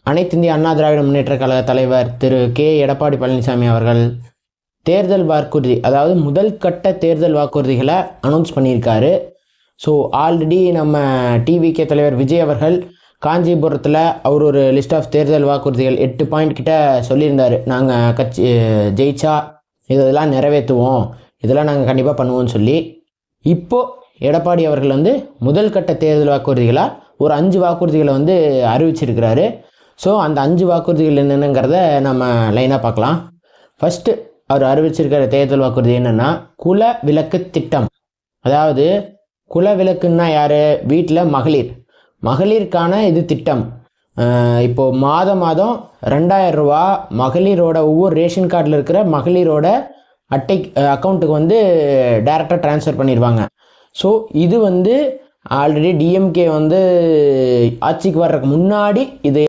அனைத்து இந்திய அண்ணா திராவிட முன்னேற்றக் கழக தலைவர் திரு கே எடப்பாடி பழனிசாமி அவர்கள் தேர்தல் வாக்குறுதி, அதாவது முதல் கட்ட தேர்தல் வாக்குறுதிகளை அனௌன்ஸ் பண்ணியிருக்காரு. ஸோ ஆல்ரெடி நம்ம டிவிகே தலைவர் விஜய் அவர்கள் காஞ்சிபுரத்தில் அவர் ஒரு லிஸ்ட் ஆஃப் தேர்தல் வாக்குறுதிகள் 8 பாயிண்ட் கிட்ட சொல்லியிருந்தார். நாங்கள் கட்சி ஜெயிச்சா இதெல்லாம் நிறைவேற்றுவோம், இதெல்லாம் நாங்கள் கண்டிப்பாக பண்ணுவோம்னு சொல்லி. இப்போது எடப்பாடி அவர்கள் வந்து முதல் கட்ட தேர்தல் வாக்குறுதிகளாக ஒரு 5 வாக்குறுதிகளை வந்து அறிவிச்சிருக்கிறாரு. ஸோ அந்த 5 வாக்குறுதிகள் என்னென்னங்கிறத நம்ம லைனாக பார்க்கலாம். ஃபஸ்ட்டு அவர் அறிவிச்சிருக்கிற தேர்தல் வாக்குறுதி என்னென்னா குல விளக்கு திட்டம். அதாவது குல விளக்குன்னா யார்? வீட்டில் மகளிருக்கான இது திட்டம். இப்போது மாதம் 2000 ரூபா மகளிரோட ஒவ்வொரு ரேஷன் கார்டில் இருக்கிற மகளிரோட அக்கௌண்ட்டுக்கு வந்து டைரெக்டாக ட்ரான்ஸ்ஃபர் பண்ணிடுவாங்க. ஸோ இது வந்து ஆல்ரெடி டிஎம்கே வந்து ஆட்சிக்கு வர்றதுக்கு முன்னாடி இது